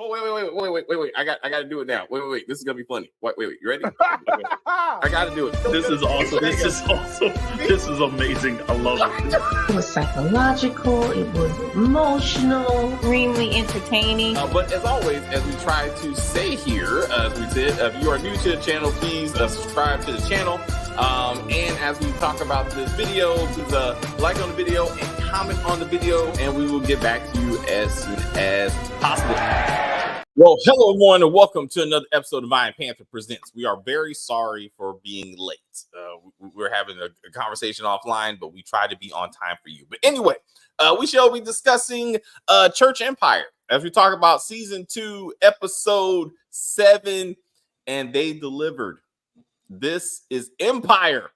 Oh, wait. I got to do it now. Wait. This is going to be funny. Wait. You ready? I got to do it. This is awesome. This is awesome. This is amazing. I love it. It was psychological. It was emotional. Extremely entertaining. But as always, as we try to say here, as we said, if you are new to the channel, please subscribe to the channel. And as we talk about this video, please like on the video and comment on the video, and we will get back to you as soon as possible. Well, hello everyone, and welcome to another episode of Vine Panther Presents. We are very sorry for being late. We're having a conversation offline, but we try to be on time for you. But anyway, we shall be discussing Church Empire as we talk about season 2, episode 7, and they delivered. This is Empire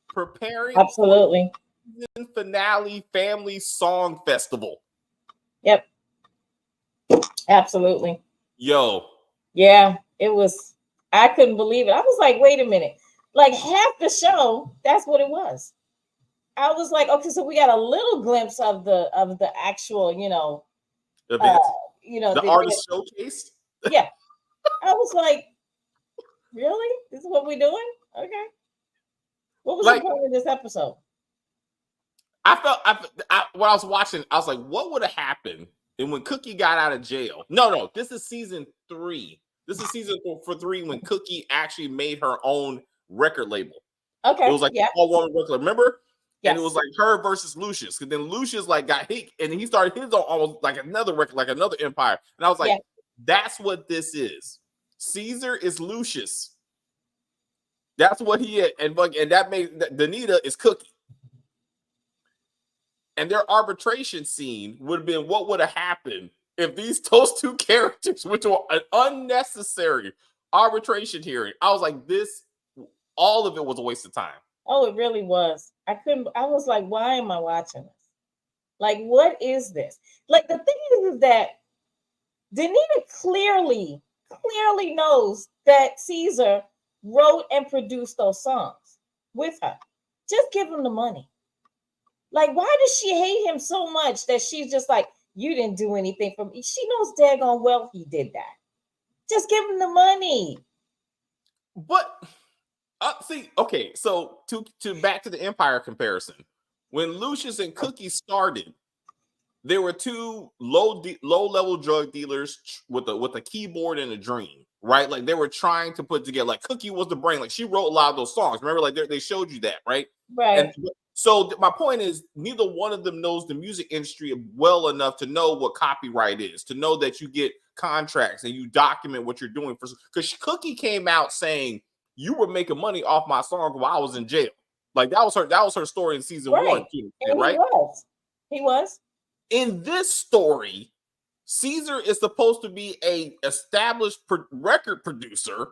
preparing Absolutely. season finale family song festival. Yep. Absolutely. Yo. Yeah, it was. I couldn't believe it. I was like, wait a minute. Like half the show, that's what it was. I was like, okay, so we got a little glimpse of the actual, The the artist showcase. Yeah. I was like, really? This is what we're doing? Okay. What was the point of this episode? I when I was watching, I was like, what would have happened? And when Cookie got out of jail, no, this is season 3. This is season 3 when Cookie actually made her own record label. Okay, it was like all one record label, remember? Yes. And it was like her versus Lucius. Because then Lucius got hit, and he started his own almost like another record, like another empire. And I was like, that's what this is. Caesar is Lucius. That's what he is, and that made Danita is Cookie. And their arbitration scene would have been what would have happened if those two characters went to an unnecessary arbitration hearing. I was like, all of it was a waste of time. Oh, it really was. I was like, why am I watching this? Like, what is this? Like, the thing is that Danita clearly knows that Caesar wrote and produced those songs with her. Just give him the money. Like, why does she hate him so much that she's just like, you didn't do anything for me? She knows daggone well he did that. Just give him the money. But see, okay, so to back to the Empire comparison, when Lucius and Cookie started, there were two low-level drug dealers with a keyboard and a dream, right? Like they were trying to put together. Like Cookie was the brain. Like she wrote a lot of those songs. Remember, like they showed you that, right? Right. And so my point is, neither one of them knows the music industry well enough to know what copyright is, to know that you get contracts and you document what you're doing. Because Cookie came out saying you were making money off my song while I was in jail. Like that was her story in season 1, too, right? He was. In this story, Caesar is supposed to be a established record producer,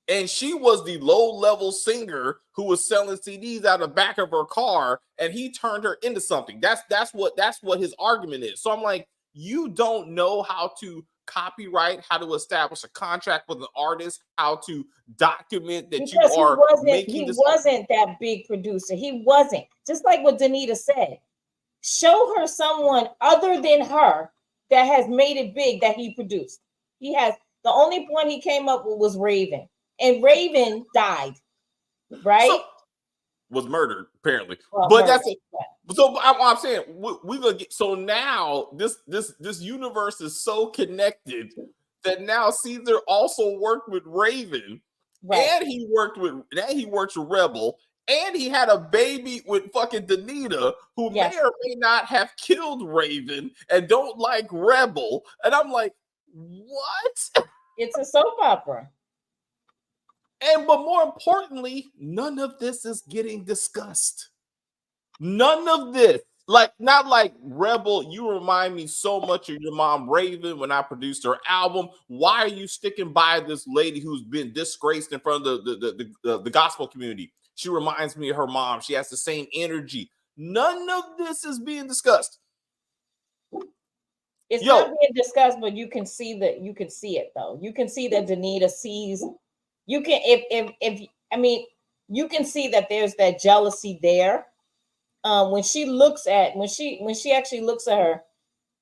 and she was the low-level singer who was selling CDs out of the back of her car, and he turned her into something. That's what his argument is. So I'm like, you don't know how to copyright, how to establish a contract with an artist, how to document that you are making this. He wasn't that big producer. He wasn't. Just like what Danita said. Show her someone other than her that has made it big that he produced. He has. The only one he came up with was Raven. And Raven died, right? Was murdered, apparently. Well, but that's it. So I'm saying we're gonna get. So now this universe is so connected that now Caesar also worked with Raven, and he worked with Rebel, and he had a baby with fucking Danita, who may or may not have killed Raven and don't like Rebel. And I'm like, what? It's a soap opera. But more importantly, none of this is getting discussed. None of this. Not like Rebel, you remind me so much of your mom Raven when I produced her album. Why are you sticking by this lady who's been disgraced in front of the gospel community? She reminds me of her mom. She has the same energy. None of this is being discussed. It's not being discussed, but you can see it though. You can see that Danita sees. You can you can see that there's that jealousy there. When she actually looks at her,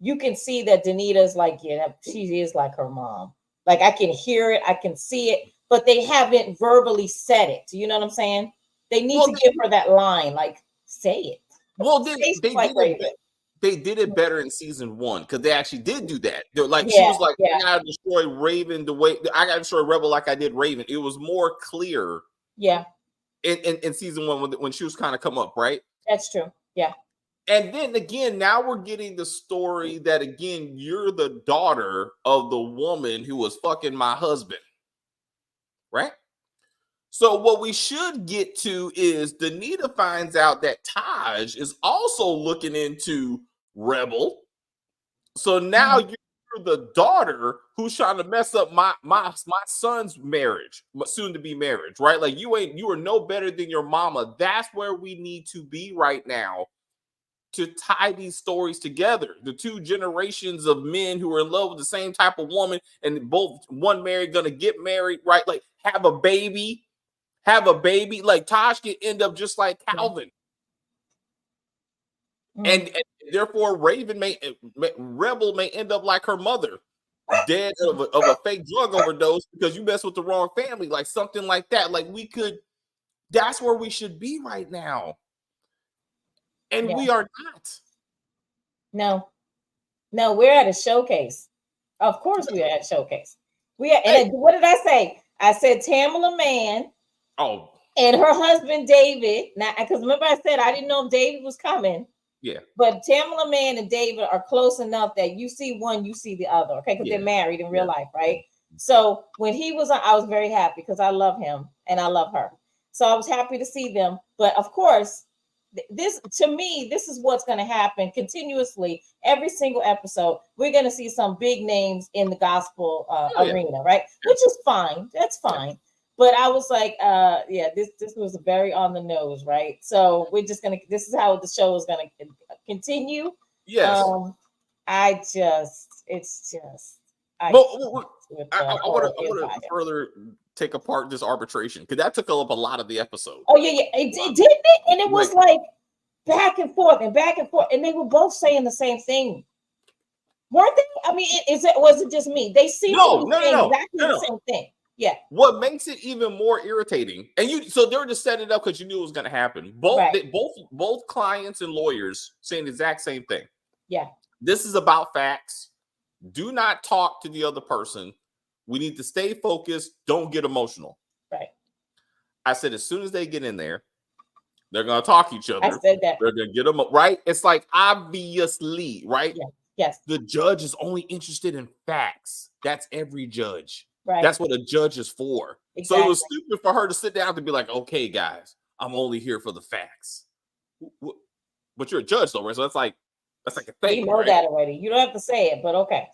you can see that Danita's like, yeah, she is like her mom. Like I can hear it, I can see it, but they haven't verbally said it. You know what I'm saying? They need to give her that line, like say it. Well, Say they like did it. They did it better in season 1 because they actually did do that. They're like, she was like, I gotta destroy Raven the way I gotta destroy Rebel like I did Raven. It was more clear. Yeah. In season 1 when she was kind of come up, right? That's true. Yeah. And then again, now we're getting the story that again, you're the daughter of the woman who was fucking my husband, right? So what we should get to is Danita finds out that Taj is also looking into Rebel. So now you're the daughter who's trying to mess up my son's marriage, soon to be marriage, right? Like you are no better than your mama. That's where we need to be right now to tie these stories together. The two generations of men who are in love with the same type of woman, and both one married gonna get married, right? Like have a baby. Like Taj could end up just like Calvin. And therefore Rebel may end up like her mother, dead of a fake drug overdose because you mess with the wrong family, like something like that. Like that's where we should be right now. And we are not. No, we're at a showcase. Of course we are at a showcase. And what did I say? I said Tamala Mann. Oh. And her husband David. Now, because remember I said I didn't know if David was coming. Yeah. But Tamala Mann and David are close enough that you see one, you see the other. Okay, because they're married in real life, right? So when he was on, I was very happy because I love him and I love her. So I was happy to see them. But of course, this is what's going to happen continuously every single episode. We're going to see some big names in the gospel arena, right? Which is fine. That's fine. But I was like, this was very on the nose, right? So we're just gonna. This is how the show is gonna continue. Yes. I want to further take apart this arbitration because that took up a lot of the episode. Oh yeah, it didn't it? And it was like back and forth, and they were both saying the same thing, weren't they? I mean, was it just me? They seemed to be saying exactly the same thing. Yeah. What makes it even more irritating, so they were just setting it up because you knew it was going to happen. Both clients and lawyers saying the exact same thing. Yeah. This is about facts. Do not talk to the other person. We need to stay focused. Don't get emotional. Right. I said as soon as they get in there, they're going to talk to each other. I said that. They're going to get them right. It's like obviously, right? Yeah. Yes. The judge is only interested in facts. That's every judge. Right. That's what a judge is for. Exactly. So it was stupid for her to sit down and be like, okay, guys, I'm only here for the facts. But you're a judge though, right? So that's like a thing. You know that already. You don't have to say it, but okay.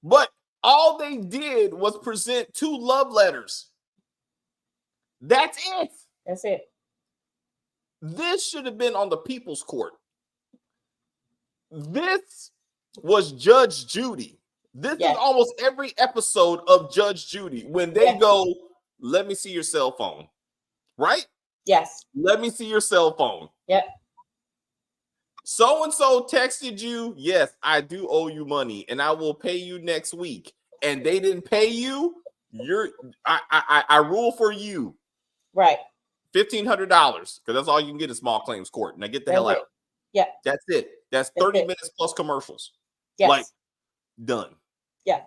But all they did was present 2 love letters. That's it. That's it. This should have been on the people's court. This was Judge Judy. This is almost every episode of Judge Judy when they go, let me see your cell phone, right? Yes. Let me see your cell phone. Yep. So-and-so texted you. Yes, I do owe you money and I will pay you next week. And they didn't pay you. I rule for you. Right. $1,500 because that's all you can get in small claims court. Now get the hell out. Yeah. That's it. That's 30 minutes plus commercials. Yes. Like done. Yeah.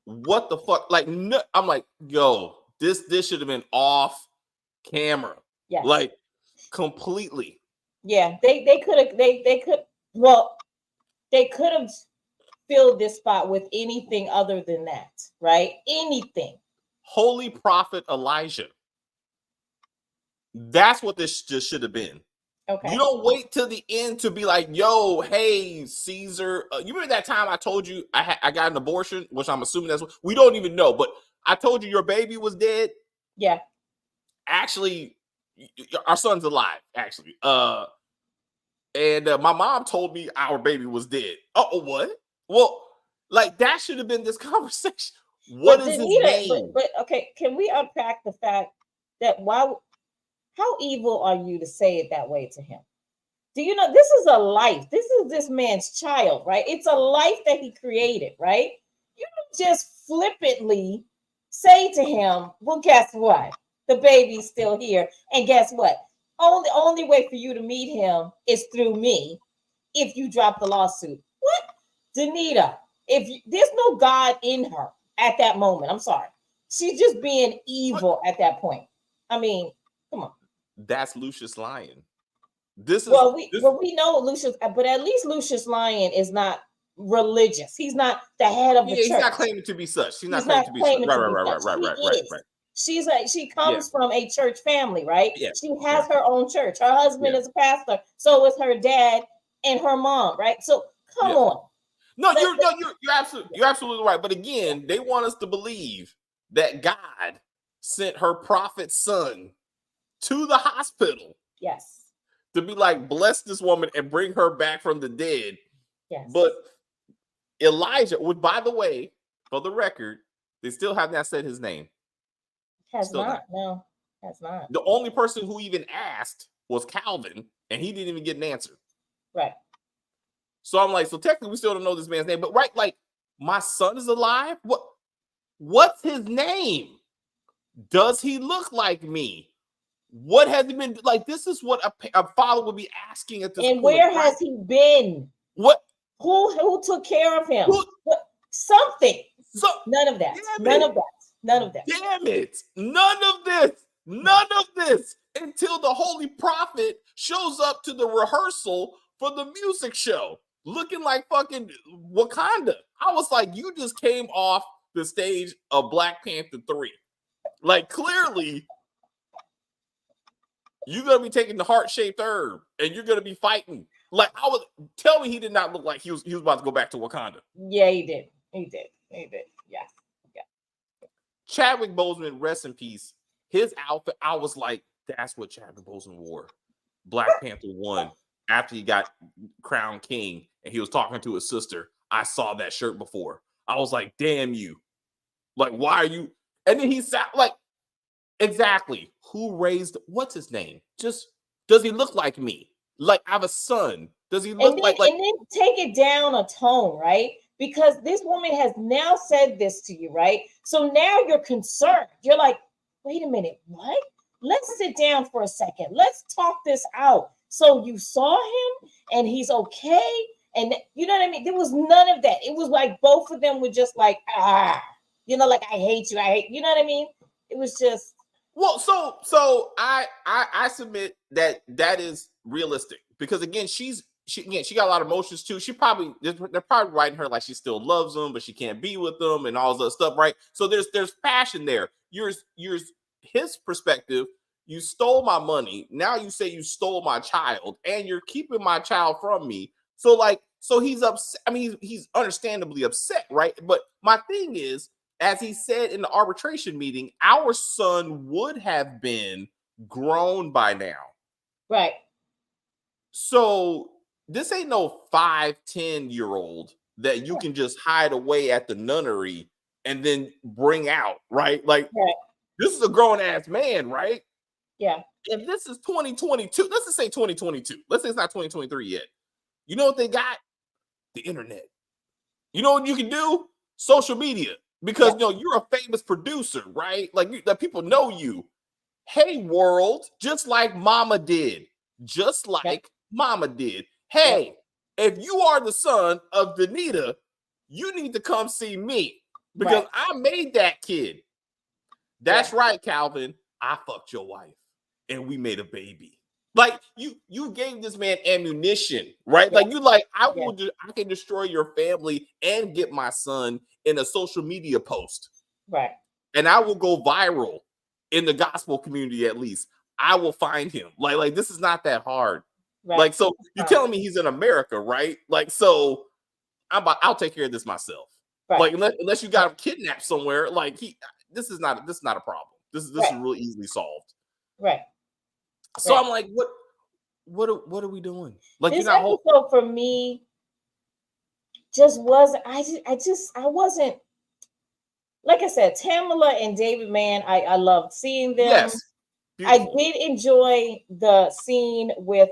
What the fuck? Like, no, I'm like, yo, this should have been off camera. Yeah. Like completely. Yeah. They could have filled this spot with anything other than that, right? Anything. Holy Prophet Elijah. That's what this just should have been. Okay. You don't wait till the end to be like, yo, hey, Caesar. You remember that time I told you I got an abortion, which I'm assuming that's what we don't even know, but I told you your baby was dead. Yeah. Actually, our son's alive, actually. And my mom told me our baby was dead. Oh, what? Well, like that should have been this conversation. What is his name? But okay, can we unpack the fact that how evil are you to say it that way to him? Do you know this is a life? This is this man's child, right? It's a life that he created, right? You don't just flippantly say to him, well, guess what? The baby's still here. And guess what? Only way for you to meet him is through me if you drop the lawsuit. What? Danita, there's no God in her at that moment. I'm sorry. She's just being evil at that point. I mean, come on. That's Lucious Lyon. This is we know Lucious, but at least Lucious Lyon is not religious. He's not the head of the church. He's not claiming to be such. He's not claiming to be such. Right. She comes from a church family, right? Yeah. She has her own church. Her husband is a pastor. So is her dad and her mom, right? So come on. No, you're absolutely right. But again, they want us to believe that God sent her prophet son to the hospital. Yes. To be like, bless this woman and bring her back from the dead. Yes. But Elijah, which by the way, for the record, they still have not said his name. Has not. The only person who even asked was Calvin, and he didn't even get an answer. Right. So I'm like, so technically we still don't know this man's name, but right, like, my son is alive? What's his name? Does he look like me? What has he been like? This is what a father would be asking at this point. And where has he been? What? Who took care of him? Something. None of that. None of that. Damn it. None of this until the holy prophet shows up to the rehearsal for the music show looking like fucking Wakanda. I was like, you just came off the stage of Black Panther 3. Like, clearly, you're going to be taking the heart-shaped herb and you're going to be fighting. Like, tell me he did not look like he was about to go back to Wakanda. Yeah, he did. Yeah. Chadwick Boseman, rest in peace. His outfit, I was like, that's what Chadwick Boseman wore. Black Panther 1, after he got crowned king and he was talking to his sister. I saw that shirt before. I was like, damn you. Like, why are you? And then he sat like, exactly. Who raised, what's his name? Just, does he look like me? Like, I have a son. Does he look like? And then take it down a tone, right? Because this woman has now said this to you, right? So now you're concerned. You're like, wait a minute, what? Let's sit down for a second. Let's talk this out. So you saw him and he's okay. And you know what I mean? There was none of that. It was like both of them were just like, you know, like, I hate you. You know what I mean? It was just. Well, so I submit that is realistic because again, she got a lot of emotions too. They're probably writing her like she still loves him, but she can't be with them and all this stuff, right? So there's passion there. Yours his perspective. You stole my money. Now you say you stole my child, and you're keeping my child from me. So he's upset. I mean, he's understandably upset, right? But my thing is, as he said in the arbitration meeting, our son would have been grown by now. Right. So this ain't no 5-10-year-old that you can just hide away at the nunnery and then bring out, right? Like, This is a grown-ass man, right? Yeah. If this is 2022, let's just say 2022. Let's say it's not 2023 yet. You know what they got? The internet. You know what you can do? Social media. Because, you're a famous producer, right? Like, that people know you. Hey, world, just like Mama did. Just like Mama did. Hey, if you are the son of Danita, you need to come see me. Because I made that kid. That's right, Calvin. I fucked your wife. And we made a baby. Like, you gave this man ammunition, right? Like, you like, I can destroy your family and get my son in a social media post. Right. And I will go viral in the gospel community, at least. I will find him. Like this is not that hard. Right. Like, so you're telling me he's in America, right? Like, so I'll take care of this myself. Right. Like, unless you got him kidnapped somewhere, like this is not a problem. This is really easily solved. Right. So I'm like, what are we doing? Like, this episode for me just wasn't. I wasn't. Like I said, Tamala and David Mann, I loved seeing them. Yes. Beautiful. I did enjoy the scene with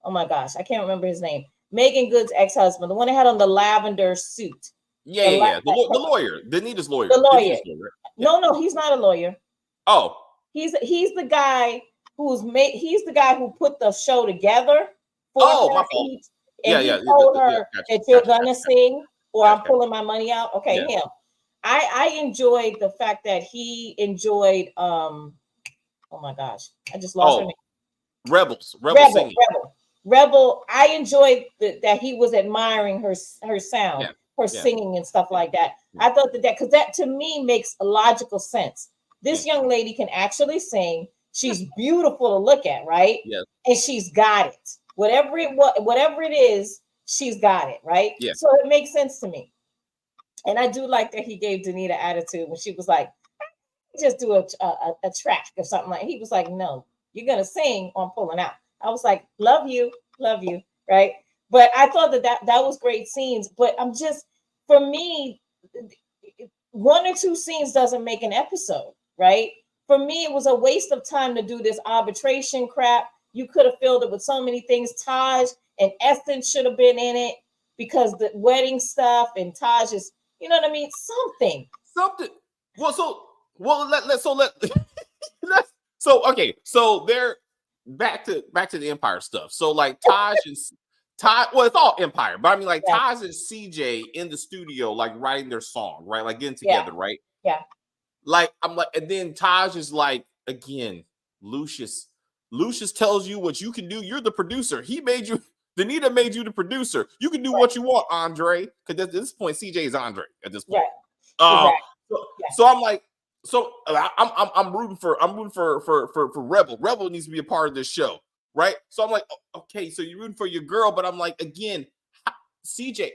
oh my gosh, I can't remember his name. Megan Good's ex-husband, the one that had on the lavender suit. Yeah. The lawyer, Danita's lawyer. The lawyer. Danita's lawyer. Yeah. No, he's not a lawyer. Oh, he's the guy he's the guy who put the show together for my her. fault. And Yeah, he told her gotcha, that you're gotcha. gonna sing or I'm Gotcha. pulling my money out. Okay, Yeah. him. I enjoyed the fact that he enjoyed oh my gosh, I just lost her name. Rebel. I enjoyed that he was admiring her sound, her singing and stuff like that. I thought that because that to me makes a logical sense. This young lady can actually sing. She's beautiful to look at, right? Yes. And she's got it. Whatever it is, she's got it, right? Yeah. So it makes sense to me. And I do like that he gave Danita attitude when she was like, just do a track or something like. He was like, no, you're gonna sing on pulling out. I was like, love you, right? But I thought that was great scenes. But for me, 1 or 2 scenes doesn't make an episode, right? For me, it was a waste of time to do this arbitration crap. You could have filled it with so many things. Taj and Essence should have been in it because the wedding stuff and Taj is, you know what I mean? Something. Okay. So they're back to the Empire stuff. So like Taj, it's all Empire, but I mean like Taj and CJ in the studio, like writing their song, right? Like getting together, right? Yeah. Like I'm like, and then Taj is like, again, Lucius tells you what you can do. You're the producer. He made you. Danita made you the producer. You can do what you want, Andre. Because at this point, CJ is Andre at this point. Right. So I'm like, I'm rooting for Rebel. Rebel needs to be a part of this show, right? So I'm like, okay, so you're rooting for your girl, but I'm like, again, CJ,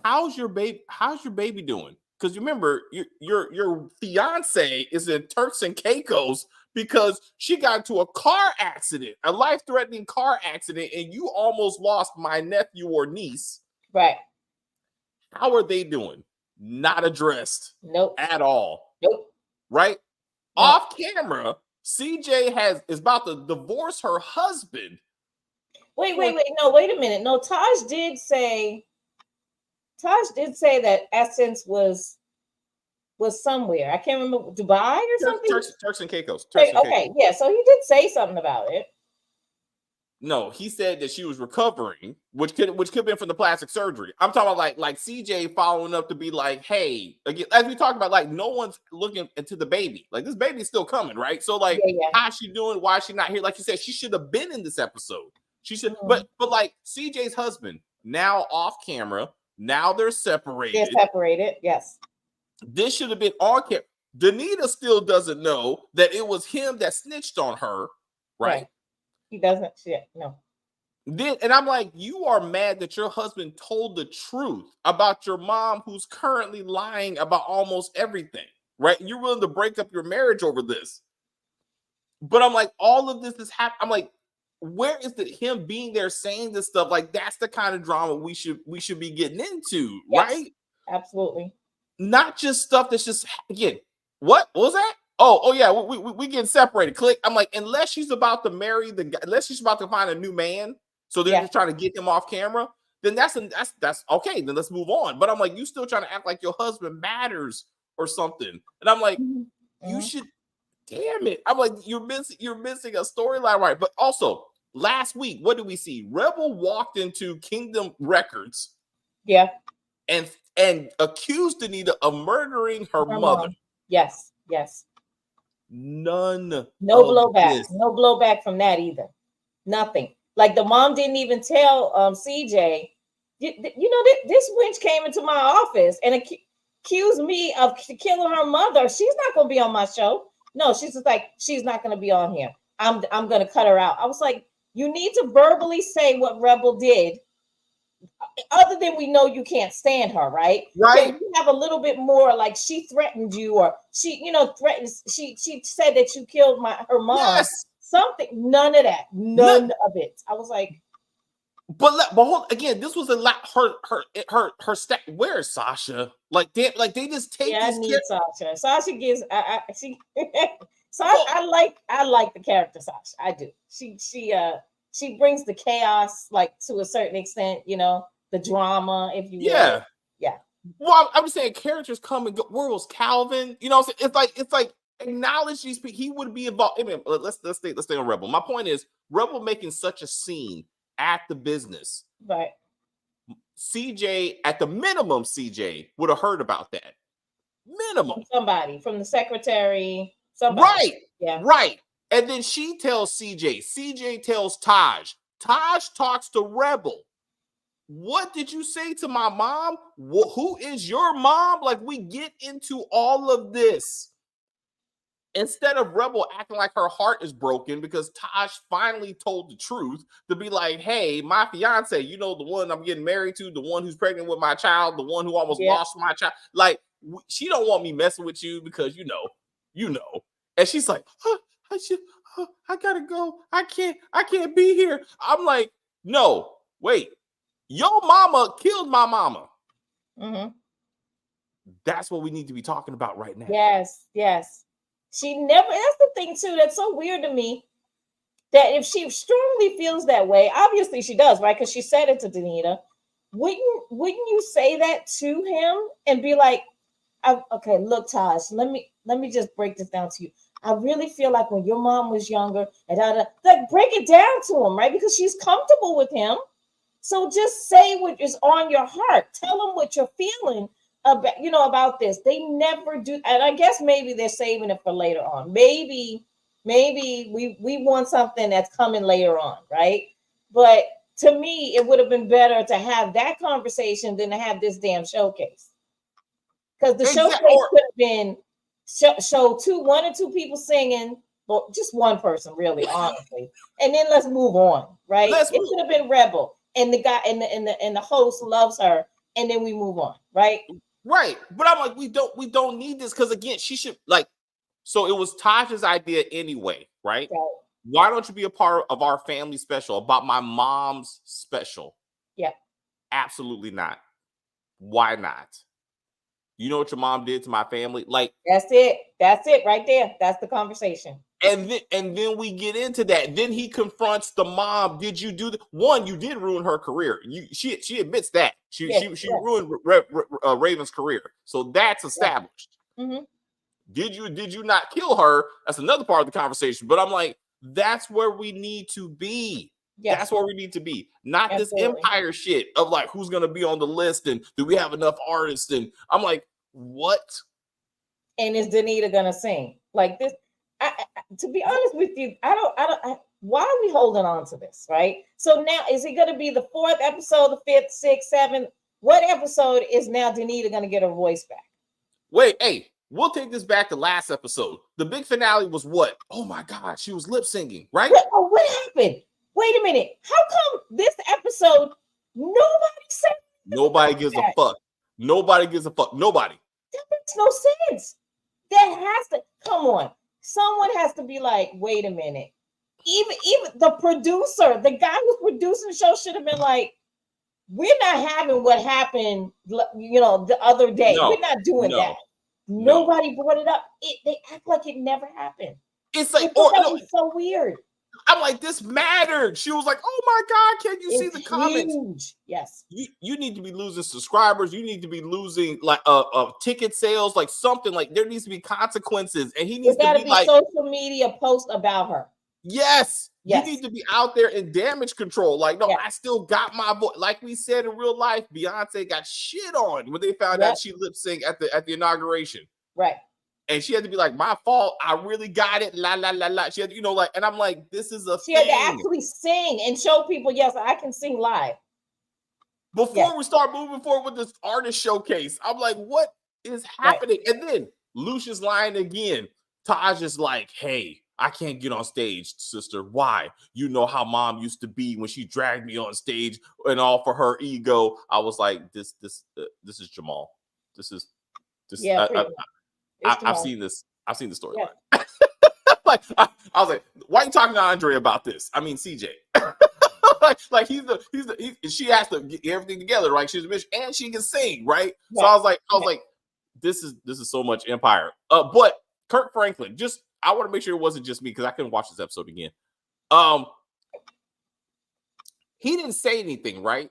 how's your baby doing? Because remember, your fiance is in Turks and Caicos because she got into a car accident, a life-threatening car accident, and you almost lost my nephew or niece. Right. How are they doing? Not addressed. Nope. At all. Nope. Right? No. Off camera, CJ is about to divorce her husband. Wait. No, wait a minute. No, Taj did say that Essence was somewhere. I can't remember, Dubai or something. Turks and Caicos. Okay, yeah. So he did say something about it. No, he said that she was recovering, which could have been from the plastic surgery. I'm talking about like CJ following up to be like, hey, again, as we talked about, like no one's looking into the baby. Like this baby's still coming, right? So like, how's she doing? Why is she not here? Like you said, she should have been in this episode. She should, but like CJ's husband now off camera. Now they're separated. They're separated. Yes. This should have been on camera. Danita still doesn't know that it was him that snitched on her, right? He doesn't. Shit, no. Then, and I'm like, you are mad that your husband told the truth about your mom, who's currently lying about almost everything, right? You're willing to break up your marriage over this. But I'm like, all of this is happening. I'm like, where is him being there saying this stuff? Like, that's the kind of drama we should be getting into, right? Absolutely. Not just stuff that's just, again, what was that? Oh yeah, we getting separated. Click. I'm like, unless she's about to marry the guy, unless she's about to find a new man, so they're just trying to get him off camera, then that's okay. Then let's move on. But I'm like, you still trying to act like your husband matters or something, and I'm like, you should. Damn it! I'm like, you're missing a storyline, right? But also, last week, what did we see? Rebel walked into Kingdom Records, and accused Danita of murdering her mother. Mom. Yes. No blowback from that either. Nothing. Like the mom didn't even tell CJ. You know, this wench came into my office and accused me of killing her mother. She's not going to be on my show. No, she's just like, she's not going to be on here. I'm going to cut her out. I was like, you need to verbally say what Rebel did. Other than we know you can't stand her, right? Right. So you have a little bit more like she threatened you, or she, threatens. She said that you killed her mom. Yes. Something. None of that. None of it. I was like, but hold, again, this was a lot. Her stat. Where is Sasha? Like they just take. Yeah, I need Sasha. Sasha gives. Sasha. I like the character Sasha. I do. She she brings the chaos, like to a certain extent, you know, the drama, if you will. Yeah. Yeah. Well, I'm just saying characters come and go. Where was Calvin? You know what I'm saying? It's like acknowledge these people. He would be involved. I mean, let's stay on Rebel. My point is Rebel making such a scene at the business. Right. CJ, at the minimum, CJ would have heard about that. Minimum. Somebody from the secretary. Somebody. Right. Yeah. Right. And then she tells CJ. CJ tells Taj. Taj talks to Rebel. What did you say to my mom? Who is your mom? Like, we get into all of this. Instead of Rebel acting like her heart is broken because Taj finally told the truth, to be like, hey, my fiance, you know, the one I'm getting married to, the one who's pregnant with my child, the one who almost lost my child. Like, she don't want me messing with you because, you know. And she's like, I gotta go. I can't be here. I'm like, no, wait. Your mama killed my mama. Mm-hmm. That's what we need to be talking about right now. Yes. She never, that's the thing too, that's so weird to me, that if she strongly feels that way, obviously she does, right? Because she said it to Danita. Wouldn't you say that to him and be like, okay, look, Taj, let me just break this down to you. I really feel like when your mom was younger, like break it down to him, right? Because she's comfortable with him. So just say what is on your heart. Tell him what you're feeling about this. They never do, and I guess maybe they're saving it for later on. Maybe we want something that's coming later on, right? But to me, it would have been better to have that conversation than to have this damn showcase. Because the showcase could have been show one or two people singing, well, just one person, really, honestly, and then let's move on, right? It could have been Rebel, and the guy and the host loves her, and then we move on, right? Right. But I'm like, we don't need this, because again, she should, like, so it was Taj's idea anyway, right? Why don't you be a part of our family special about my mom's special? Yeah. Absolutely not. Why not? You know what your mom did to my family? Like, that's it right there. That's the conversation. And then we get into that. Then he confronts the mom. Did you do one? You did ruin her career. She admits that she ruined Raven's career. So that's established. Mm-hmm. Did you not kill her? That's another part of the conversation. But I'm like, that's where we need to be. Yes. That's where we need to be. Not Absolutely. This Empire shit of like, who's going to be on the list and do we have enough artists? And I'm like, what? And is Danita going to sing like this? To be honest with you, why are we holding on to this, right? So now, is it going to be the 4th episode, the 5th, 6th, 7th? What episode is now Danita going to get her voice back? Wait, hey, we'll take this back to last episode. The big finale was what? Oh my God, she was lip singing, right? What happened? Wait a minute. How come this episode, nobody said? Nobody gives a fuck. Nobody gives a fuck. Nobody. That makes no sense. That has to, come on. Someone has to be like, wait a minute. Even the producer, the guy who's producing the show should have been like, we're not having what happened, the other day. We're not doing that. Nobody brought it up. They act like it never happened. It's like, it's so weird. I'm like, this mattered. She was like, oh my God, can you see the comments? Huge. Yes. You need to be losing subscribers. You need to be losing like ticket sales, like something. Like there needs to be consequences. And he needs to be like social media post about her. Yes. You need to be out there in damage control. Like, no, I still got my voice. Like we said in real life, Beyonce got shit on when they found out she lip synced at the inauguration. Right. And she had to be like, my fault. I really got it. La, la, la, la. She had, and I'm like, this is a thing. She had to actually sing and show people, yes, I can sing live. Before we start moving forward with this artist showcase, I'm like, what is happening? Right. And then Lucia's lying again. Taj is like, hey, I can't get on stage, sister. Why? You know how mom used to be when she dragged me on stage and all for her ego. I was like, this is Jamal. I've seen this. I've seen the storyline. Yeah. Like I was like, why are you talking to Andre about this? I mean, CJ. like she has to get everything together, right? She's a bitch and she can sing, right? Yeah. So I was like, this is so much Empire. But Kirk Franklin, I want to make sure it wasn't just me because I couldn't watch this episode again. he didn't say anything, right?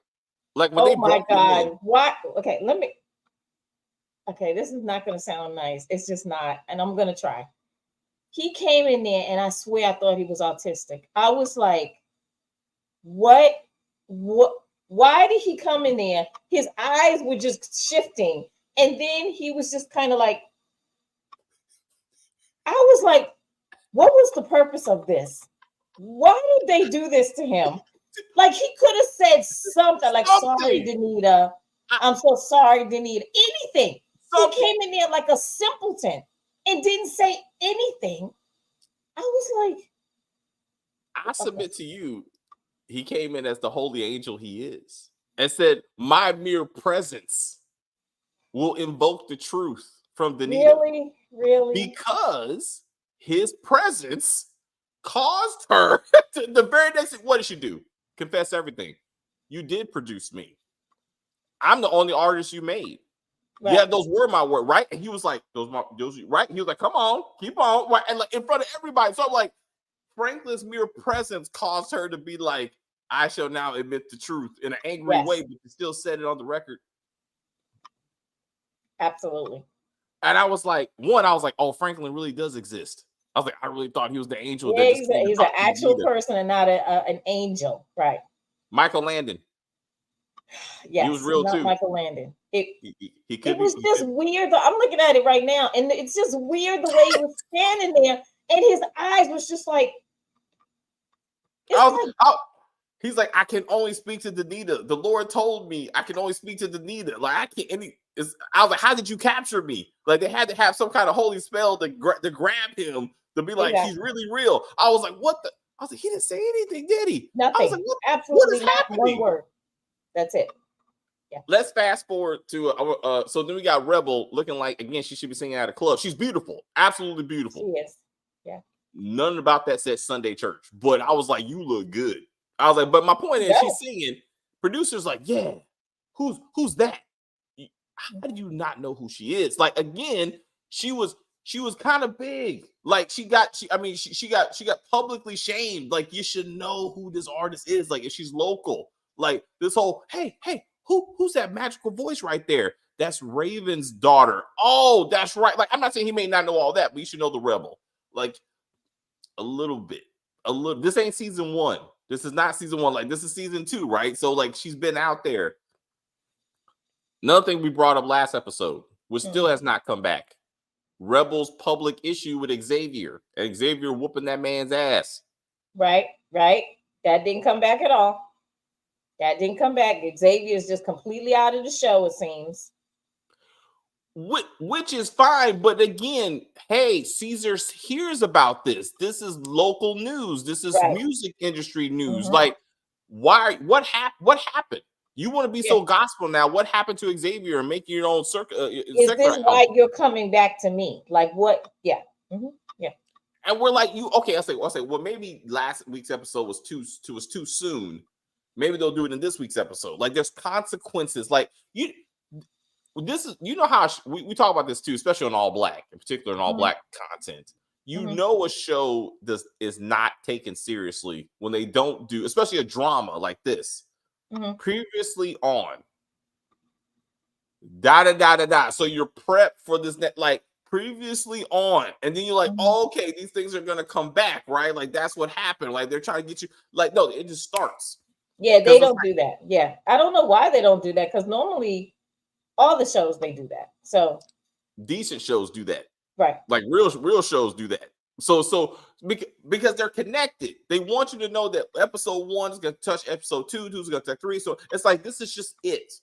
Like when they Oh my brought him in, God. What? Okay, okay, this is not going to sound nice. It's just not. And I'm going to try. He came in there and I swear I thought he was autistic. I was like, what? Why did he come in there? His eyes were just shifting. And then he was just kind of like, I was like, what was the purpose of this? Why did they do this to him? Like he could have said something like, sorry, Danita. I'm so sorry, Danita. Anything. He came in there like a simpleton and didn't say anything. I was like, I submit to you, he came in as the holy angel he is and said, my mere presence will invoke the truth from Danita. Really? Because his presence caused her to the very next thing. What did she do? Confess everything. You did produce me. I'm the only artist you made. Right. Yeah, those were my words, right? And he was like, those right? He was like, come on, keep on, right? And like in front of everybody. So I'm like, Franklin's mere presence caused her to be like, I shall now admit the truth in an angry way, but you still said it on the record. Absolutely. And I was like, oh, Franklin really does exist. I was like, I really thought he was the angel. Yeah, he's an actual person and not an angel, right? Michael Landon. Yes, he was real too. Michael Landon. He could. It was just weird. I'm looking at it right now, and it's just weird the way he was standing there, and his eyes was just like. He's like, I can only speak to Danita. The Lord told me I can only speak to Danita. Like I can't. I was like, how did you capture me? Like they had to have some kind of holy spell to grab him to be like, he's really real. I was like, what the? I was like, he didn't say anything, did he? Nothing. I was like, absolutely not one word. That's it. Yeah. Let's fast forward to so then we got Rebel looking like, again, she should be singing at a club. She's beautiful, absolutely beautiful. She is. Yeah. None about that said Sunday church, but I was like, you look good. I was like, but my point is, she's singing. Producers like, yeah, who's that? How did you not know who she is? Like again, she was kind of big. Like she got publicly shamed. Like you should know who this artist is. Like if she's local. Like this whole hey, who's that magical voice right there? That's Raven's daughter. Oh, that's right. Like I'm not saying he may not know all that, but you should know the Rebel. Like a little bit. This ain't season 1. This is not season 1. Like this is season 2, right? So like she's been out there. Another thing we brought up last episode, which still has not come back. Rebel's public issue with Xavier. And Xavier whooping that man's ass. Right. That didn't come back at all. Xavier is just completely out of the show, it seems. Which is fine, but again, hey, Caesar hears about this. This is local news. This is music industry news. Like, what happened? You want to be so gospel now? What happened to Xavier and making your own circuit? Is this why you're coming back to me? Like what? Yeah. Yeah. And we're like, I'll say, well, maybe last week's episode was too soon. Maybe they'll do it in this week's episode. Like, there's consequences. Like how we talk about this too, especially on All Black, in particular in All Black content. Know a show is not taken seriously when they don't do, especially a drama like this. Previously on, So you're prepped for this, like previously on, and then you're like, okay, these things are gonna come back, right? Like that's what happened. Like they're trying to get you. Like no, it just starts. Yeah, they don't do that. Yeah, I don't know why they don't do that because normally all the shows they do that. So decent shows do that, right? Like real shows do that. So because they're connected, they want you to know that episode 1 is going to touch episode 2, 2 is going to touch 3. So it's like this is just it.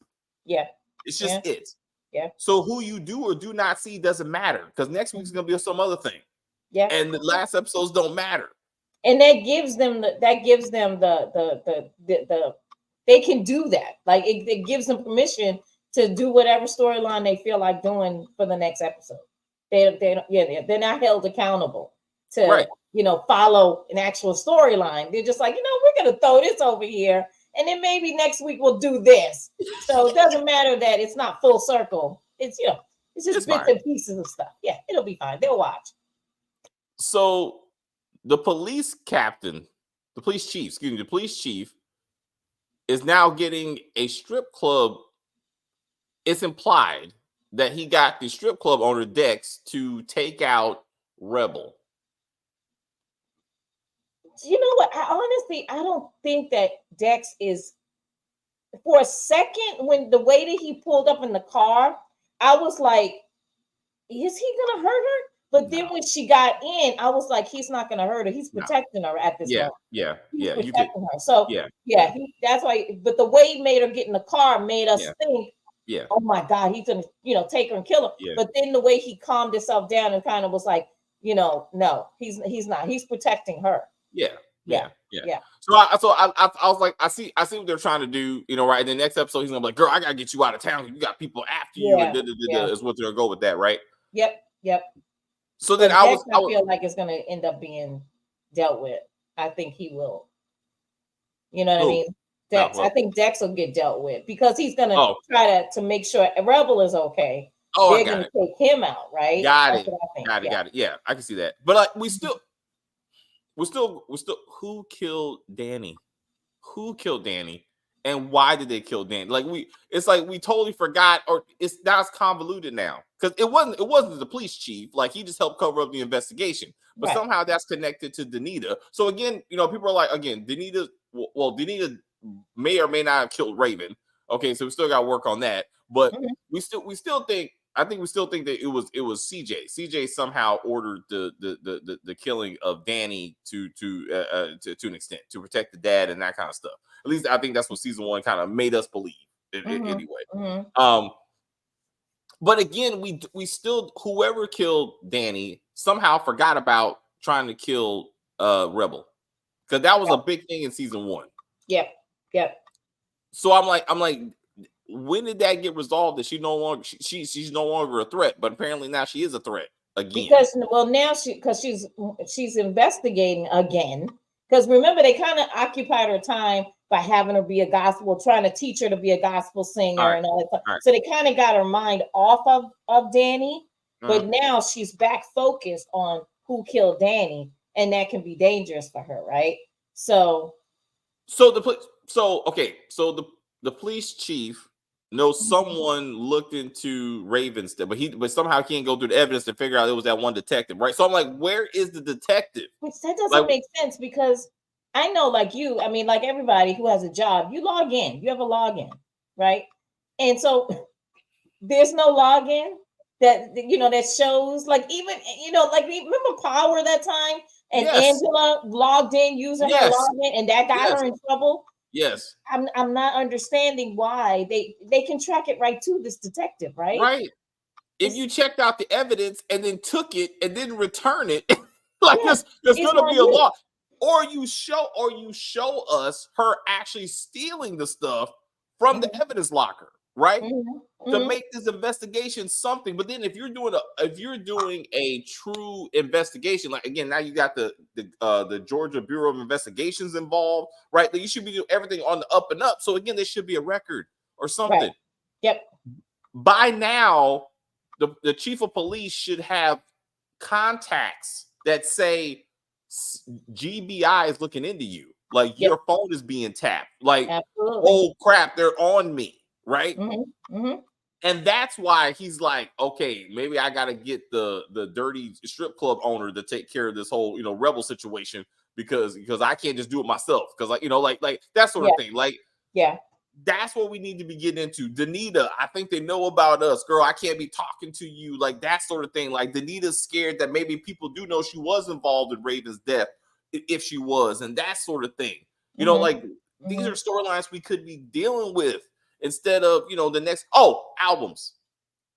Yeah, it's just it. Yeah. So who you do or do not see doesn't matter because next week's going to be some other thing. Yeah. And the last episodes don't matter. And that gives them the they can do that. Like it gives them permission to do whatever storyline they feel like doing for the next episode. They're not held accountable to follow an actual storyline. They're just like, we're gonna throw this over here, and then maybe next week we'll do this. So it doesn't matter that it's not full circle. It's it's just bits and pieces of stuff. Yeah, it'll be fine. They'll watch. So the police chief is now getting a strip club. It's implied that he got the strip club owner Dex to take out Rebel. You know what? I don't think that Dex is. For a second, when the way that he pulled up in the car, I was like, is he gonna hurt her? But then when she got in, I was like, he's not gonna hurt her. He's protecting her at this moment. He's protecting her. So that's why. But the way he made her get in the car made us think, oh my God, he's gonna, take her and kill her. But then the way he calmed himself down and kind of was like, no, he's not. He's protecting her. Yeah. So I was like, I see what they're trying to do, right? In the next episode, he's gonna be like, girl, I gotta get you out of town. You got people after you, and is what they're gonna go with that, right? Yep. So then I feel like it's gonna end up being dealt with. I think he will. You know what I mean? Dex. I think Dex will get dealt with because he's gonna try to make sure Rebel is okay. They're gonna take him out, right? Got it. Yeah, I can see that. But we still. Who killed Danny? Who killed Danny? And why did they kill Danny? It's like we totally forgot, or that's convoluted now because it wasn't the police chief. Like he just helped cover up the investigation, but somehow that's connected to Danita. So again, people are like, Danita. Well, Danita may or may not have killed Raven. Okay, so we still got to work on that. But we still think. I think we still think that it was CJ. CJ somehow ordered the killing of Danny to an extent to protect the dad and that kind of stuff. At least I think that's what season 1 kind of made us believe. Anyway. But again, we still whoever killed Danny somehow forgot about trying to kill Rebel because that was a big thing in season 1. Yep. So I'm like. When did that get resolved? That she's no longer a threat, but apparently now she is a threat again. Now she's investigating again. Because remember, they kind of occupied her time by having her be trying to teach her to be a gospel singer and all that stuff. So they kind of got her mind off of Danny, but now she's back focused on who killed Danny, and that can be dangerous for her, right? So the police chief knows someone looked into Raven's death, but somehow he can't go through the evidence to figure out it was that one detective, right? So I'm like, where is the detective? Which that doesn't make sense because I know, like you, I mean, like everybody who has a job, you log in, you have a login, right? And so there's no login that shows, like even like remember Power that time and Angela logged in using her login and that got her in trouble. Yes. I'm not understanding why they can track it right to this detective, right? Right. If you checked out the evidence and then took it and then return it, there's gonna be a law. Or you show us her actually stealing the stuff from the evidence locker, right? To make this investigation something. But then if you're doing a true investigation, like again, now you got the Georgia Bureau of Investigations involved, right? That you should be doing everything on the up and up. So again, there should be a record or something. Right. Yep. By now, the chief of police should have contacts that say GBI is looking into you. Like your phone is being tapped. Like, oh crap, they're on me. Right. And that's why he's like, okay, maybe I got to get the dirty strip club owner to take care of this whole, Rebel situation because I can't just do it myself. Cause like that sort of thing. Like, that's what we need to be getting into. Danita, I think they know about us, girl. I can't be talking to you like that sort of thing. Like Danita's scared that maybe people do know she was involved in Raven's death if she was, and that sort of thing. These are storylines we could be dealing with. Instead of, the next, albums.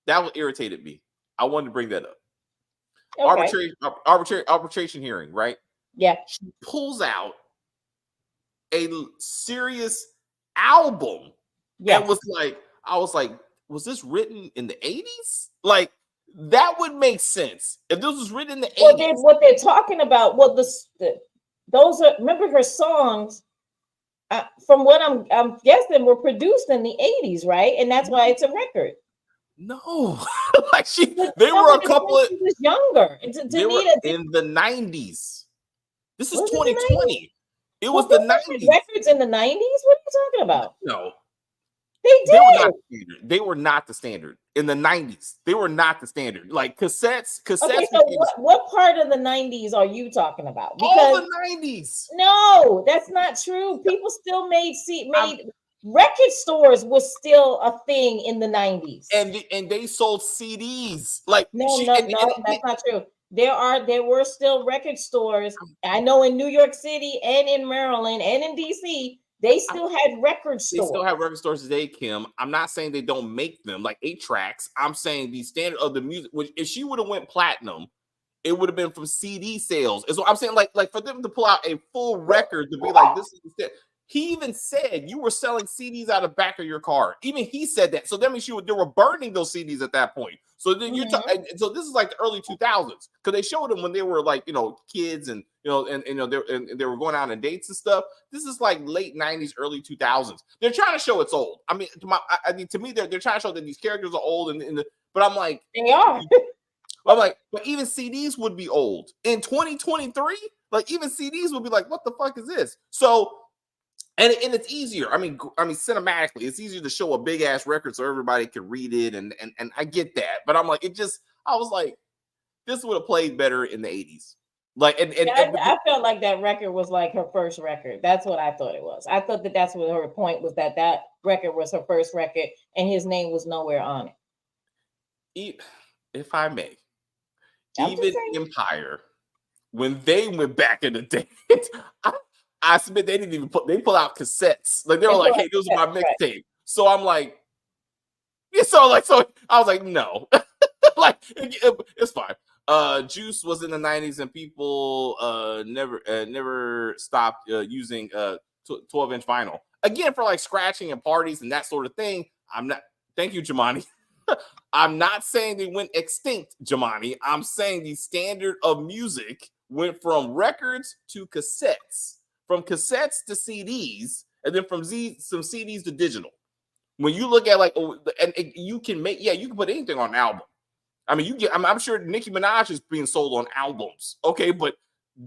That what irritated me. I wanted to bring that up. Okay. Arbitration hearing, right? Yeah. She pulls out a serious album. Yeah. And I was like, was this written in the 80s? Like, that would make sense. If this was written in the 80s. What they're talking about, those are, remember her songs, from what I'm guessing, were produced in the 80s, right? And that's why it's a record. No, they were a couple of. She was younger. They were in the 90s. This is 2020. It was Well, the people did 90s. records in the 90s. What are you talking about? No, They they were did. not standard. They were not the standard in the 90s. They were not the standard. Like cassettes. Okay, so became what part of the 90s are you talking about? all Because the 90s. no, that's not true. People still made record stores was still a thing in the 90s. And they sold CDs. Like No, and that's not true. There were still record stores. I know in New York City and in Maryland and in DC, they still had record stores. They still have record stores today, Kim. I'm not saying they don't make them like 8-tracks. I'm saying the standard of the music, which if she would have went platinum, it would have been from CD sales. And so I'm saying like for them to pull out a full record to be like, this is the standard. He even said you were selling CDs out of the back of your car. Even he said that. So that means they were burning those CDs at that point. So then so this is like the early 2000s because they showed them when they were like kids and they were going out on dates and stuff. This is like late 90s, early 2000s. They're trying to show it's old. I mean, to me, they're trying to show that these characters are old but I'm like they are. I'm like, but even CDs would be old in 2023. Like even CDs would be like, what the fuck is this? So. And it's easier. I mean, cinematically, it's easier to show a big ass record so everybody can read it, and I get that. But I'm like, I was like, this would have played better in the 80s. Like, I felt like that record was like her first record. That's what I thought it was. I thought that's what her point was, that record was her first record, and his name was nowhere on it. If I may, even Empire, when they went back in the day, I submit they didn't even pull out cassettes. Like they were like, hey, those are my mixtape. Right. So I'm like, so I was like, no. Like it's fine. Juice was in the 90s and people never stopped using 12-inch vinyl. Again, for like scratching and parties and that sort of thing. Thank you, Jamani. I'm not saying they went extinct, Jamani. I'm saying the standard of music went from records to cassettes. From cassettes to CDs, and then from some CDs to digital. When you look at you can put anything on an album. I mean, I'm sure Nicki Minaj is being sold on albums, okay, but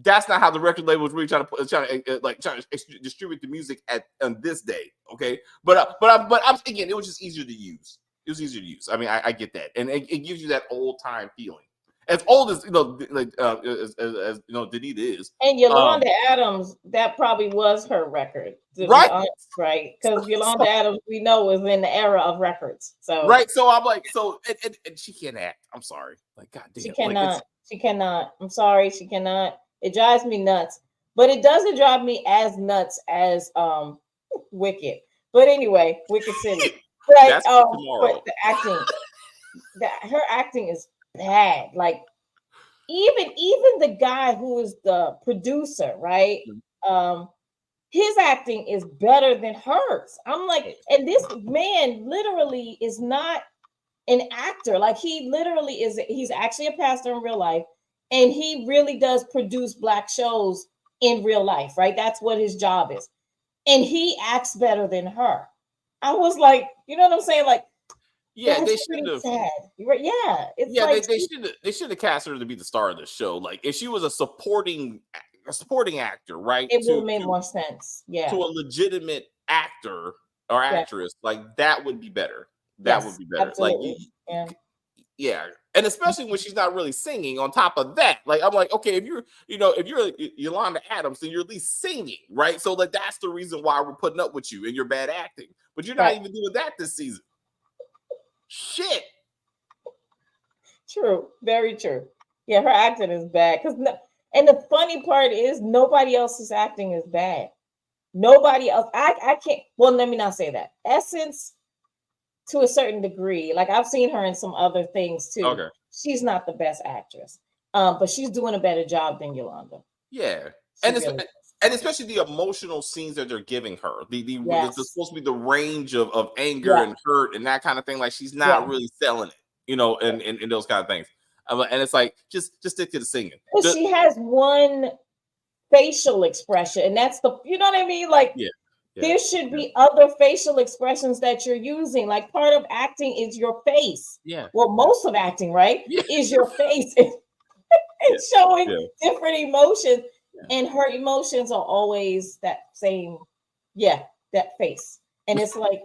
that's not how the record label was really trying to distribute the music on this day, okay. But I'm thinking it was just easier to use. It was easier to use. I mean, I get that, and it gives you that old time feeling. As old as as Danita is, and Yolanda Adams, that probably was her record, right? Right, because Yolanda Adams, we know, was in the era of records. So right, so I'm like, and she can't act. I'm sorry, like goddamn, she cannot. She cannot. I'm sorry, she cannot. It drives me nuts, but it doesn't drive me as nuts as Wicked. But anyway, Wicked City. But but the acting, her acting is bad. Like even the guy who is the producer, right? His acting is better than hers. I'm like, and this man literally is not an actor. Like he literally is. He's actually a pastor in real life, and he really does produce Black shows in real life, right? That's what his job is, and he acts better than her. I was like, you know what I'm saying? Like, yeah, they should have. Yeah, they should have cast her to be the star of the show. Like, if she was a supporting actor, right? It would have made more sense. Yeah, to a legitimate actor or actress, like that would be better. That would be better. Absolutely. Like, yeah, and especially when she's not really singing. On top of that, like I'm like, okay, if you're Yolanda Adams, then you're at least singing, right? So like that's the reason why we're putting up with you and your bad acting. But you're not even doing that this season. Shit. True. Very true. Yeah, her acting is bad. And the funny part is nobody else's acting is bad. Nobody else. I can't. Well, let me not say that. Essence, to a certain degree, like I've seen her in some other things too. Okay. She's not the best actress, but she's doing a better job than Yolanda. Yeah, and especially the emotional scenes that they're giving her. There's supposed to be the range of anger and hurt and that kind of thing. Like she's not really selling it, and those kind of things. And it's like just stick to the singing. But she has one facial expression, and that's you know what I mean? Like there should be other facial expressions that you're using. Like part of acting is your face. Yeah. Well, most of acting, right, is your face. It's showing different emotions. and her emotions are always that same, that face. And it's like,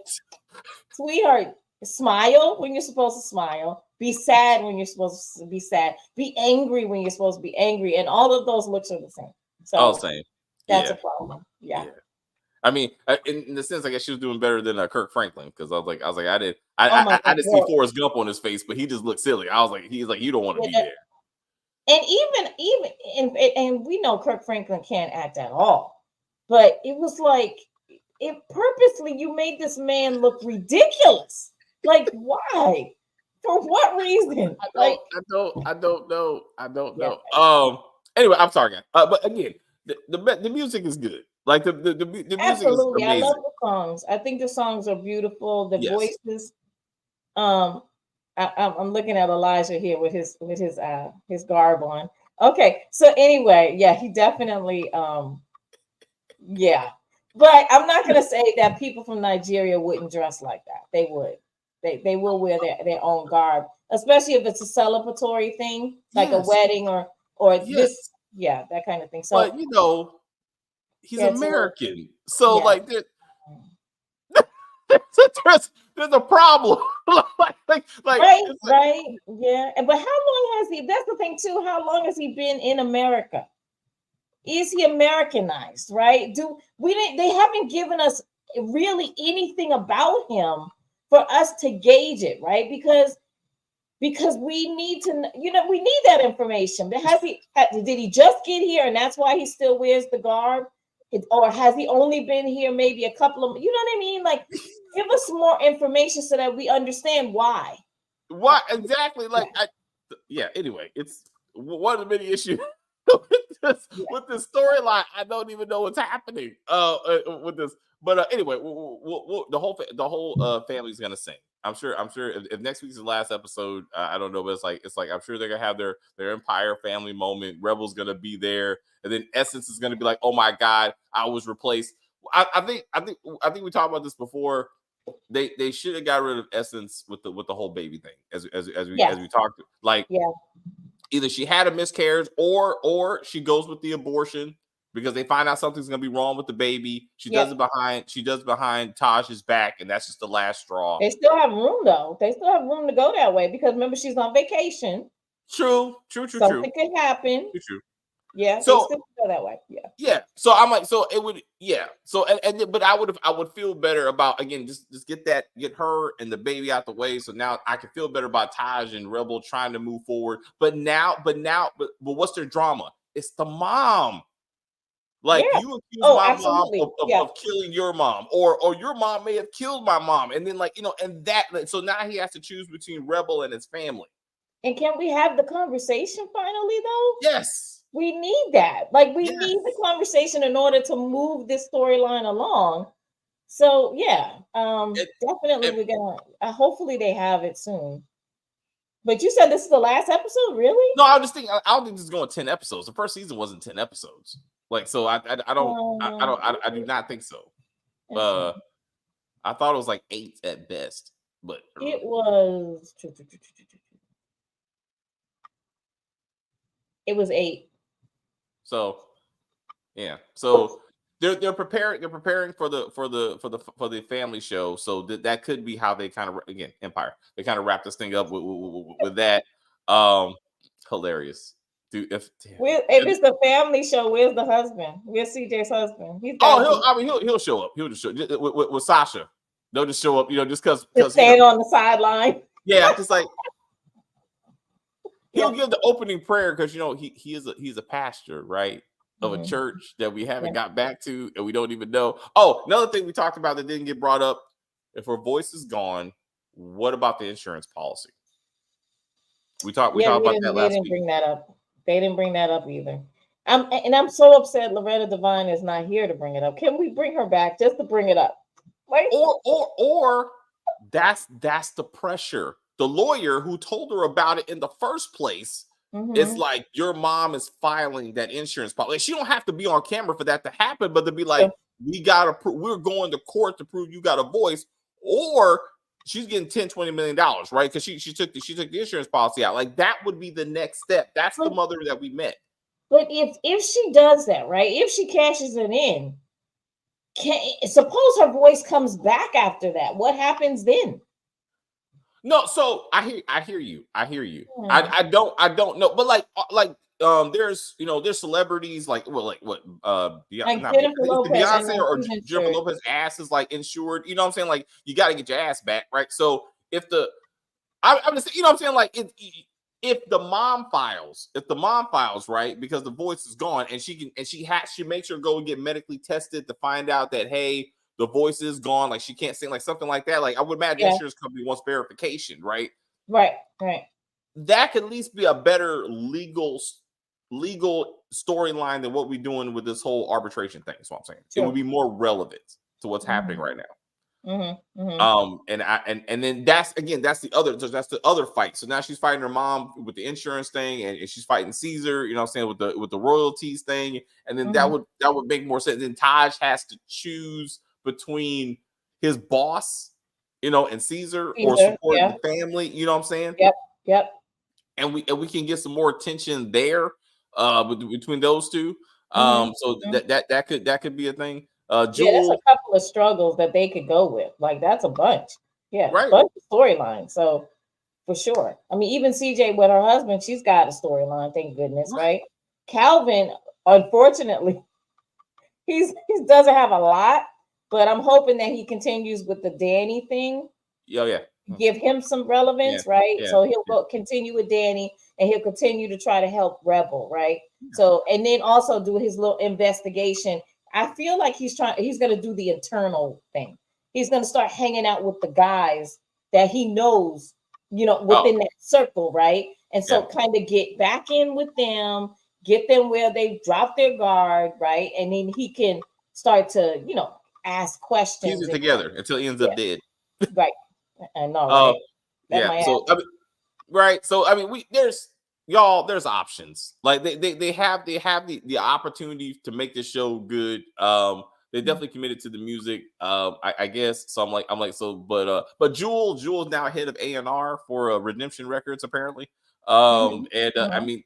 sweetheart, smile when you're supposed to smile, be sad when you're supposed to be sad, be angry when you're supposed to be angry, and all of those looks are the same. So all same. that's a problem. Yeah. I mean, in the sense, I guess she was doing better than Kirk Franklin, because I was like, I didn't see Forrest Gump on his face, but he just looked silly. I was like, he's like, you don't want to be there. And even we know Kirk Franklin can't act at all, but it was like, it purposely, you made this man look ridiculous. Like, why? For what reason? I don't know. Anyway, I'm sorry, guys. But again, the music is good. Like the music absolutely, is amazing. I love the songs. I think the songs are beautiful. The voices. I'm looking at Elijah here with his garb on. Okay, so anyway, he definitely But I'm not gonna say that people from Nigeria wouldn't dress like that. They would. They will wear their own garb, especially if it's a celebratory thing, like a wedding or this, that kind of thing. So, but he's American, so like there's a problem. like right, yeah. But how long has he? That's the thing too. How long has he been in America? Is he Americanized? Right? They haven't given us really anything about him for us to gauge it, right? Because we need to, we need that information. But did he just get here and that's why he still wears the garb? Or has he only been here maybe a couple of, you know what I mean? Like, give us more information so that we understand why. What exactly? Like, anyway, it's one of the many issues with this storyline. I don't even know what's happening with this. But anyway, the whole family's gonna sing. I'm sure if next week's the last episode, I don't know, but it's like I'm sure they're gonna have their Empire family moment. Rebel's gonna be there, and then Essence is gonna be like, "Oh my God, I was replaced." I think we talked about this before. They should have got rid of Essence with the whole baby thing, as we talked. Like, either she had a miscarriage or she goes with the abortion, because they find out something's gonna be wrong with the baby. She does it behind Taj's back, and that's just the last straw. They still have room though. They still have room to go that way, because remember, she's on vacation. True. Something could happen. True. Yeah. So they still go that way. Yeah. So I'm like, so it would, So but I would feel better about, again, just get her and the baby out the way. So now I can feel better about Taj and Rebel trying to move forward. But what's their drama? It's the mom. Like, you accuse my mom of killing your mom, or your mom may have killed my mom, and then and that. So now he has to choose between Rebel and his family. And can we have the conversation finally, though? Yes, we need that. Like, we need the conversation in order to move this storyline along. So definitely we're gonna. Hopefully they have it soon. But you said this is the last episode, really? No, I was just thinking. I don't think this is going 10 episodes. The first season wasn't 10 episodes. Like, so I do not think so. I thought it was like 8 at best, but it was 8. So so they're preparing for the family show. So that could be how they kind of, again, Empire, they kind of wrap this thing up with that. Hilarious. Dude, if it's the family show, where's the husband? Where's CJ's husband? He'll show up. He'll just show with Sasha. They'll just show up, just because stand on the sideline. Yeah, just like he'll give the opening prayer, because he's a pastor, right, of a church that we haven't got back to, and we don't even know. Oh, another thing we talked about that didn't get brought up: if her voice is gone, what about the insurance policy? We talked about that last week. They didn't bring that up either. I'm so upset Loretta Devine is not here to bring it up. Can we bring her back just to bring it up? Like, or that's the pressure. The lawyer who told her about it in the first place, it's like, your mom is filing that insurance policy. Like, she don't have to be on camera for that to happen, but to be like, we're going to court to prove you got a voice, or she's getting $10-20 million, right? Because she took the insurance policy out. Like, that would be the next step. That's the mother that we met. But if she does that, right? If she cashes it in, suppose her voice comes back after that. What happens then? No, so I hear you. I hear you. Yeah. I don't know, but there's there's celebrities like what Like not Jennifer Beyonce, Lopez, I Beyonce know or she's Jennifer insured. Lopez ass is like insured. You know what I'm saying? Like you got to get your ass back, right? So if I'm just you know what I'm saying like if the mom files, right, because the voice is gone and she makes her go and get medically tested to find out that hey, the voice is gone, like she can't sing, like something like that. Like I would imagine Yeah. insurance company wants verification, right? Right. That could at least be a better legal storyline than what we're doing with this whole arbitration thing. Is what I'm saying. Sure. It would be more relevant to what's happening right now. And then that's the other fight. So now she's fighting her mom with the insurance thing, and she's fighting Caesar, you know what I'm saying, with the royalties thing. And then that would make more sense. Then Taj has to choose between his boss, and Caesar or supporting the family, you know what I'm saying? Yep. And we can get some more attention there between those two. So that could be a thing. That's Jewel, a couple of struggles that they could go with. Like that's a bunch. Yeah, right. Bunch of storylines. So for sure. I mean, even CJ with her husband, she's got a storyline, thank goodness, right? Calvin, unfortunately, he doesn't have a lot, but I'm hoping that he continues with the Danny thing. Yeah. Give him some relevance, right? So he'll go continue with Danny and he'll continue to try to help Rebel, right? So, and then also do his little investigation. I feel like he's going to do the internal thing. He's going to start hanging out with the guys that he knows, within that circle, right? And so kind of get back in with them, get them where they drop their guard, right? And then he can start to, ask questions. Keep it together until he ends up dead. Right. I know, right? So right. So I mean, there's options. Like they have the opportunity to make this show good. They definitely committed to the music. I guess. So but Jewel's now head of A&R for Redemption Records apparently. I mean,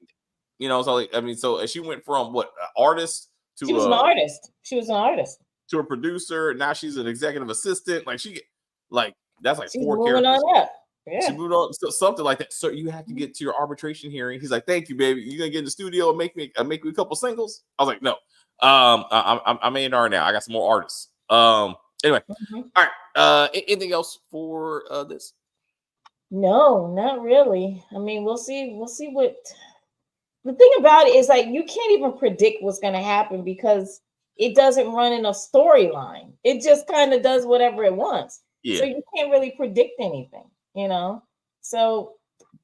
so she went from artist to she was an artist. She was an artist to a producer. Now she's an executive assistant. That's like she's 4 moving characters. on up. Yeah. She moved on, something like that. Sir, you have to get to your arbitration hearing. He's like, "Thank you, baby. You're gonna get in the studio and make me a couple singles." I was like, "No, I'm A&R now. I got some more artists." Anyway, all right. Anything else for this? No, not really. I mean, we'll see what the thing about it is. Like, you can't even predict what's gonna happen because it doesn't run in a storyline. It just kind of does whatever it wants. Yeah. So you can't really predict anything, So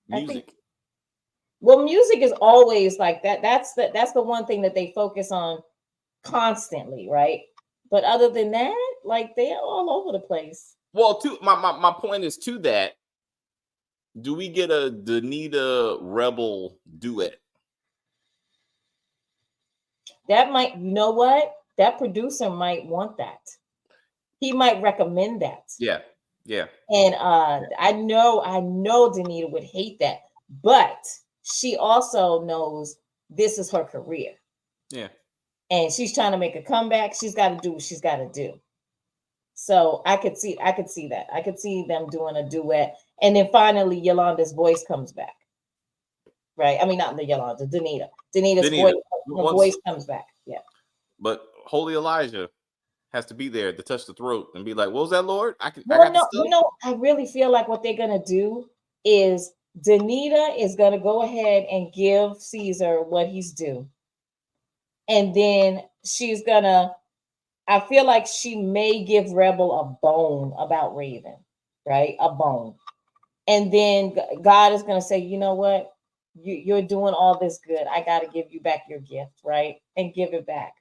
music. I think, music is always like that. That's the one thing that they focus on constantly, right? But other than that, like they're all over the place. Well, my point is to that. Do we get a Danita Rebel duet? That might, that producer might want that. He might recommend that. Yeah. And I know Danita would hate that, but she also knows this is her career. Yeah. And she's trying to make a comeback. She's got to do what she's got to do. So I could see that. I could see them doing a duet. And then finally Yolanda's voice comes back. Right? I mean, not the Yolanda, Danita. Danita's voice comes back. Yeah. But Holy Elijah has to be there to touch the throat and be like, "What was that, Lord?" I really feel like what they're gonna do is Danita is gonna go ahead and give Caesar what he's due, and then I feel like she may give Rebel a bone about Raven, right? A bone, and then God is gonna say, "You know what? You're doing all this good. I got to give you back your gift, right? And give it back."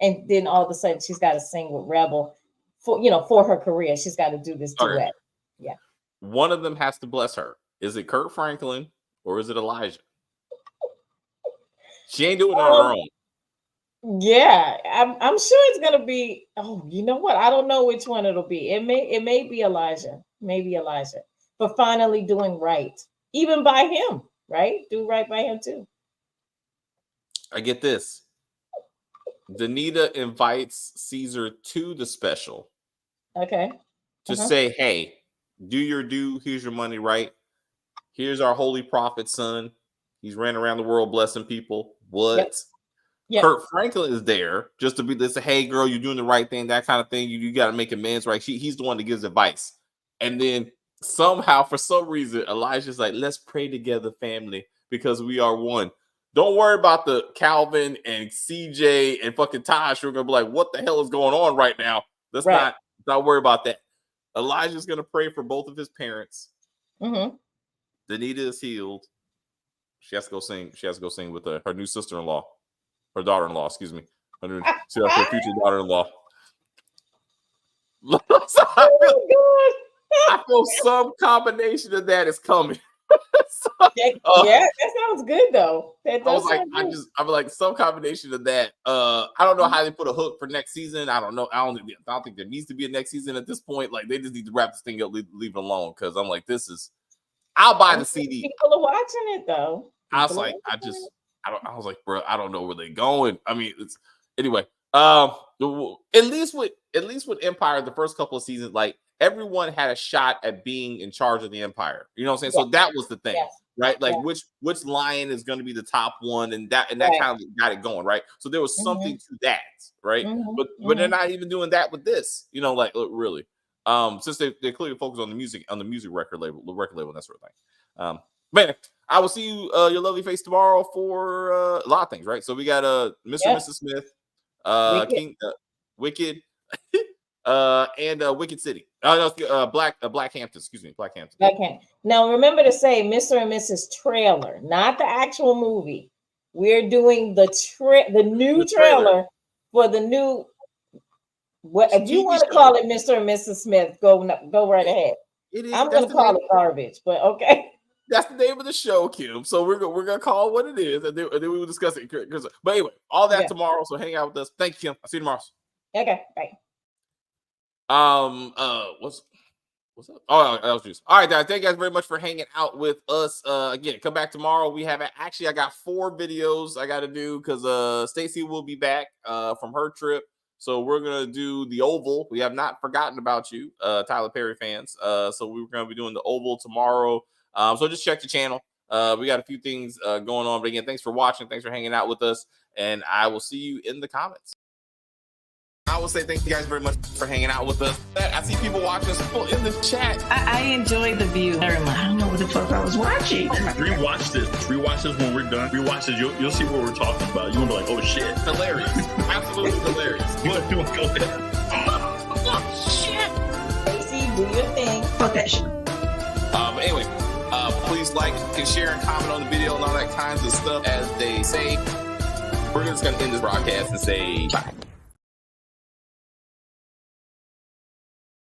And then all of a sudden she's got to sing with Rebel for her career. She's got to do this duet. Okay. Yeah. One of them has to bless her. Is it Kurt Franklin or is it Elijah? She ain't doing it on her own. Yeah, I'm sure it's gonna be. Oh, you know what? I don't know which one it'll be. It may be Elijah. Maybe Elijah. For finally doing right, even by him, right? Do right by him too. I get this. Danita invites Caesar to the special. Okay. To say, hey, do your due. Here's your money, right? Here's our holy prophet son. He's ran around the world blessing people. What? Yep. Kurt Franklin is there just to be this, hey, girl, you're doing the right thing, that kind of thing. You got to make amends, right? He's the one that gives advice. And then somehow, for some reason, Elijah's like, let's pray together, family, because we are one. Don't worry about the Calvin and CJ and fucking Tosh. We're going to be like, what the hell is going on right now? Let's not worry about that. Elijah's going to pray for both of his parents. Mm-hmm. Danita is healed. She has to go sing. She has to go sing with her new sister-in-law, her daughter-in-law. Excuse me. Her future daughter-in-law. I feel some combination of that is coming. That sounds good though. I'm like some combination of that. I don't know how they put a hook for next season. I don't know. I don't think there needs to be a next season at this point. Like they just need to wrap this thing up, leave it alone. Because I'm like, I'll buy the CD. People are watching it though. I was like, I was like, bro, I don't know where they're going. I mean, anyway. At least with Empire, the first couple of seasons, like everyone had a shot at being in charge of the Empire. You know what I'm saying? So that was the thing, right? Like which lion is going to be the top one, and that kind of got it going, right? So there was something to that, right? But they're not even doing that with this, you know, like really. Since they're clearly focused on the music record label, and that sort of thing. Man, I will see you your lovely face tomorrow for a lot of things, right? So we got Mr. and Mrs. Smith, Wicked, and Wicked City. Blackhampton, excuse me, Blackhampton. Okay. Now remember to say Mr. and Mrs. Trailer, not the actual movie. We're doing the new trailer for the new. What if you want to call it Mr. and Mrs. Smith? Go right ahead. I'm going to call it garbage, but okay. That's the name of the show, Kim. So we're gonna call it what it is, and then we will discuss it. But anyway, all that tomorrow. So hang out with us. Thank you, Kim. I'll see you tomorrow. Okay, bye. What's up? Oh, that was juice. All right, guys. Thank you guys very much for hanging out with us. Again, come back tomorrow. We have I got 4 videos I got to do because Stacy will be back from her trip. So we're gonna do the Oval. We have not forgotten about you, Tyler Perry fans. So we're gonna be doing the Oval tomorrow. So just check the channel. We got a few things going on. But again, thanks for watching. Thanks for hanging out with us. And I will see you in the comments. I will say thank you guys very much for hanging out with us. I see people watching us in the chat. I enjoy the view very much. I don't know what the fuck I was watching. Rewatch this. Rewatch this when we're done. Rewatch this. You'll see what we're talking about. You'll be like, oh shit. Hilarious. Absolutely hilarious. You want to go ahead? Oh shit. Stacy, do your thing. Fuck that shit. But anyway, please like and share and comment on the video and all that kinds of stuff. As they say, we're just going to end this broadcast and say bye.